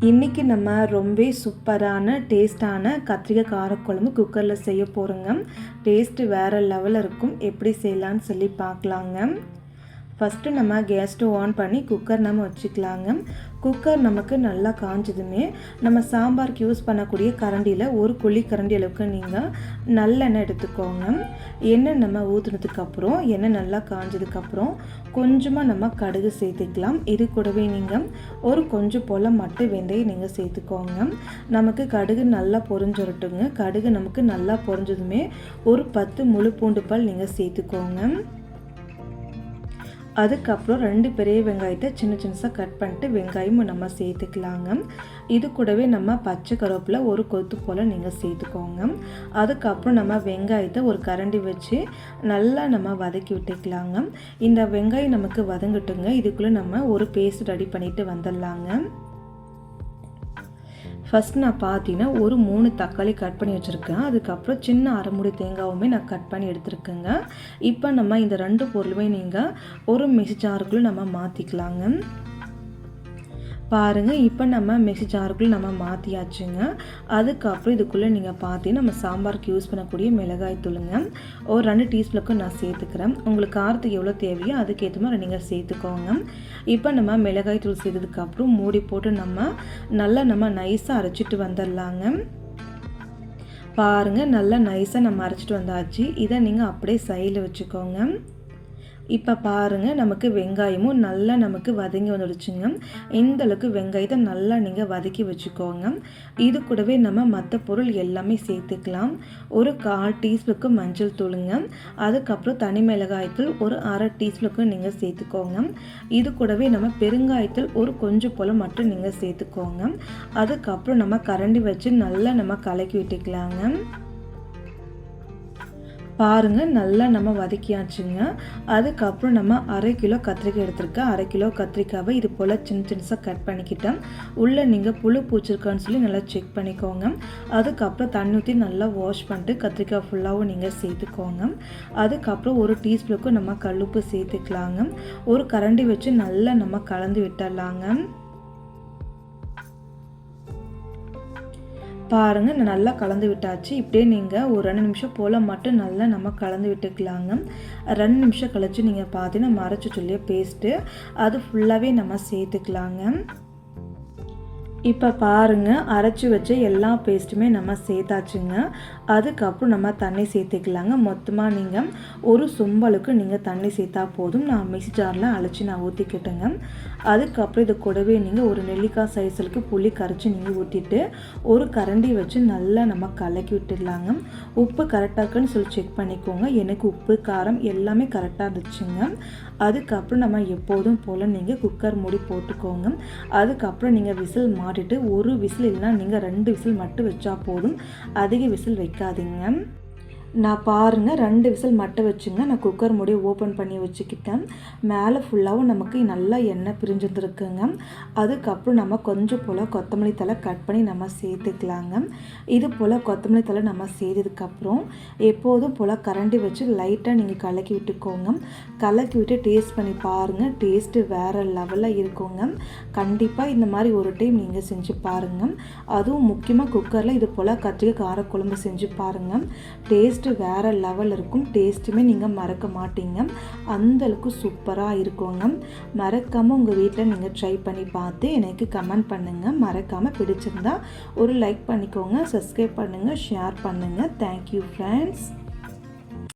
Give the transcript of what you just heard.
இன்றைக்கி நம்ம ரொம்ப சூப்பரான டேஸ்டான கத்திரிக்காய் காரக்குழம்பு குக்கரில் செய்ய போகிறோங்க. டேஸ்ட்டு வேறு லெவலில் இருக்கும். எப்படி செய்யலான்னு சொல்லி பார்க்கலாங்க. ஃபஸ்ட்டு நம்ம கேஸ் ஸ்டவ் ஆன் பண்ணி குக்கர் நம்ம வச்சுக்கலாங்க. குக்கர் நமக்கு நல்லா காஞ்சதுமே நம்ம சாம்பாருக்கு யூஸ் பண்ணக்கூடிய கரண்டியில் ஒரு குழி கரண்டி அளவுக்கு நீங்கள் நல்லெண்ணெய் எடுத்துக்கோங்க. எண்ணெய் நம்ம ஊற்றுனதுக்கப்புறம் எண்ணெய் நல்லா காஞ்சதுக்கப்புறம் கொஞ்சமாக நம்ம கடுகு சேர்த்துக்கலாம். இது கூடவே நீங்கள் ஒரு கொஞ்சம் போல் மட்டும் வெந்தயம் நீங்கள் சேர்த்துக்கோங்க. நமக்கு கடுகு நல்லா பொரிஞ்சுரட்டுங்க. கடுகு நமக்கு நல்லா பொரிஞ்சதுமே ஒரு 10 முழு பூண்டு பல் நீங்கள் சேர்த்துக்கோங்க. அதுக்கப்புறம் 2 பெரிய வெங்காயத்தை சின்ன சின்னதாக கட் பண்ணிட்டு வெங்காயமும் நம்ம சேர்த்துக்கலாங்க. இது கூடவே நம்ம பச்சை கருவேப்பிலை ஒரு கொத்து போல் நீங்கள் சேர்த்துக்கோங்க. அதுக்கப்புறம் நம்ம வெங்காயத்தை ஒரு கரண்டி வச்சு நல்லா நம்ம வதக்கி விட்டுக்கலாங்க. இந்த வெங்காயம் நமக்கு வதங்கட்டுங்க. இதுக்குள்ளே நம்ம ஒரு பேஸ்ட் ரெடி பண்ணிவிட்டு வந்துடலாங்க. ஃபஸ்ட் நான் பார்த்தீங்கன்னா ஒரு 3 தக்காளி கட் பண்ணி வச்சுருக்கேன். அதுக்கப்புறம் சின்ன அரைமுடி தேங்காவுமே நான் கட் பண்ணி எடுத்துருக்கேங்க. இப்போ நம்ம இந்த 2 பொருளுமே நீங்கள் ஒரு மிக்ஸி ஜாருக்குள்ளே நம்ம மாற்றிக்கலாங்க. பாருங்கள், இப்போ நம்ம மிக்ஸி ஜாருக்குள்ளே நம்ம மாற்றியாச்சுங்க. அதுக்கப்புறம் இதுக்குள்ளே நீங்கள் பார்த்தீங்கன்னா நம்ம சாம்பாருக்கு யூஸ் பண்ணக்கூடிய மிளகாய் தூளுங்க ஒரு 2 டீஸ்பூனுக்கு நான் சேர்த்துக்கிறேன். உங்களுக்கு காரத்துக்கு எவ்வளோ தேவையோ அதுக்கேற்ற மாதிரி நீங்கள் சேர்த்துக்கோங்க. இப்போ நம்ம மிளகாய் தூள் சேர்த்ததுக்கப்புறம் மூடி போட்டு நம்ம நைஸாக அரைச்சிட்டு வந்துடலாங்க. பாருங்கள், நல்லா நைஸாக நம்ம அரைச்சிட்டு வந்தாச்சு. இதை நீங்கள் அப்படியே சைடில் வச்சுக்கோங்க. இப்போ பாருங்கள், நமக்கு வெங்காயமும் நல்லா நமக்கு வதங்கி வந்துடுச்சுங்க. இந்த அளவுக்கு வெங்காயத்தை நல்லா நீங்கள் வதக்கி வச்சுக்கோங்க. இது கூடவே நம்ம மற்ற பொருள் எல்லாமே சேர்த்துக்கலாம். ஒரு 1/4 டீஸ்பூனுக்கு மஞ்சள் தூளுங்க. அதுக்கப்புறம் தனி மிளகாய்த்தூள் ஒரு 1/2 டீஸ்பூனுக்கு நீங்கள் சேர்த்துக்கோங்க. இது கூடவே நம்ம பெருங்காயத்தூள் ஒரு கொஞ்சம் போல் மட்டும் நீங்கள் சேர்த்துக்கோங்க. அதுக்கப்புறம் நம்ம கரண்டி வச்சு நல்லா நம்ம கலக்கி விட்டுக்கலாங்க. பாருங்கள், நல்லா நம்ம வதக்கியாச்சுங்க. அதுக்கப்புறம் நம்ம 1/2 கிலோ கத்திரிக்காய் எடுத்துருக்கேன். 1/2 கிலோ கத்திரிக்காவை இது போல் சின்ன சின்னதாக கட் பண்ணிக்கிட்டேன். உள்ளே நீங்கள் புழு பூச்சிருக்கான்னு சொல்லி நல்லா செக் பண்ணிக்கோங்க. அதுக்கப்புறம் தண்ணி ஊற்றி நல்லா வாஷ் பண்ணிட்டு கத்திரிக்காய் ஃபுல்லாகவும் நீங்கள் சேர்த்துக்கோங்க. அதுக்கப்புறம் ஒரு டீஸ்பூனுக்கு நம்ம கல்லுப்பு சேர்த்துக்கலாங்க. ஒரு கரண்டி வச்சு நல்லா நம்ம கலந்து விட்டுடலாங்க. பாருங்கள், நான் நல்லா கலந்து விட்டாச்சு. இப்படியே நீங்கள் ஒரு 2 நிமிஷம் போல் மட்டும் நல்லா நம்ம கலந்து விட்டுக்கலாங்க. 2 நிமிஷம் கழிச்சு நீங்கள் பார்த்தீங்கன்னா மறைச்சி சொல்லிய பேஸ்ட்டு அது ஃபுல்லாகவே நம்ம சேர்த்துக்கலாங்க. இப்போ பாருங்கள், அரைச்சி வச்ச எல்லா பேஸ்ட்டுமே நம்ம சேர்த்தாச்சுங்க. அதுக்கப்புறம் நம்ம தண்ணி சேர்த்துக்கலாங்க. மொத்தமாக நீங்கள் ஒரு சொம்பளுக்கு நீங்கள் தண்ணி சேர்த்தா போதும். நான் மிக்ஸி ஜாரில் அழைச்சி நான் ஊற்றிக்கிட்டேங்க. அதுக்கப்புறம் இது கூடவே நீங்கள் ஒரு நெல்லிக்காய் சைஸுக்கு புளி கரைச்சி நீங்கள் ஊற்றிட்டு ஒரு கரண்டி வச்சு நல்லா நம்ம கலக்கி விட்டுடலாங்க. உப்பு கரெக்டாக இருக்குன்னு சொல்லி செக் பண்ணிக்கோங்க. எனக்கு உப்பு காரம் எல்லாமே கரெக்டாக இருந்துச்சுங்க. அதுக்கப்புறம் நம்ம எப்போதும் போல் நீங்கள் குக்கர் மூடி போட்டுக்கோங்க. அதுக்கப்புறம் நீங்கள் விசில் மாட்டிட்டு ஒரு விசில் இல்லைனா நீங்கள் 2 விசில் மட்டும் வச்சா போதும். அதிக விசில் வைக்காதீங்க. நான் பாருங்கள் 2 விசில் மட்டும் வச்சுங்க. நான் குக்கர் மூடி ஓப்பன் பண்ணி வச்சுக்கிட்டேன். மேலே ஃபுல்லாகவும் நமக்கு நல்லா எண்ணெய் பிரிஞ்சுருந்துருக்குங்க. அதுக்கப்புறம் நம்ம கொஞ்சம் போல் கொத்தமல்லி தழை கட் பண்ணி நம்ம சேர்த்துக்கலாங்க. இது போல் கொத்தமல்லி தழை நம்ம சேர்த்ததுக்கப்புறம் எப்போதும் போல் கரண்டி வச்சு லைட்டாக நீங்கள் கலக்கி விட்டுக்கோங்க. கலக்கி விட்டு டேஸ்ட் பண்ணி பாருங்கள். டேஸ்ட்டு வேறு லெவலில் இருக்குங்க. கண்டிப்பாக இந்த மாதிரி ஒரு டைம் நீங்கள் செஞ்சு பாருங்கள். அதுவும் முக்கியமாக குக்கரில் இது போல் கத்திரிக்காய் காரக்குழம்பு செஞ்சு பாருங்கள். டேஸ்ட்டு வேறு லெவல் இருக்கும். டேஸ்ட்டுமே நீங்கள் மறக்க மாட்டீங்க. அந்தளவுக்கு சூப்பராக இருக்குங்க. மறக்காமல் உங்கள் வீட்டில் நீங்கள் ட்ரை பண்ணி பார்த்து எனக்கு கமெண்ட் பண்ணுங்கள். மறக்காமல் பிடிச்சிருந்தா ஒரு லைக் பண்ணிக்கோங்க. சப்ஸ்கிரைப் பண்ணுங்கள், ஷேர் பண்ணுங்கள். Thank you friends.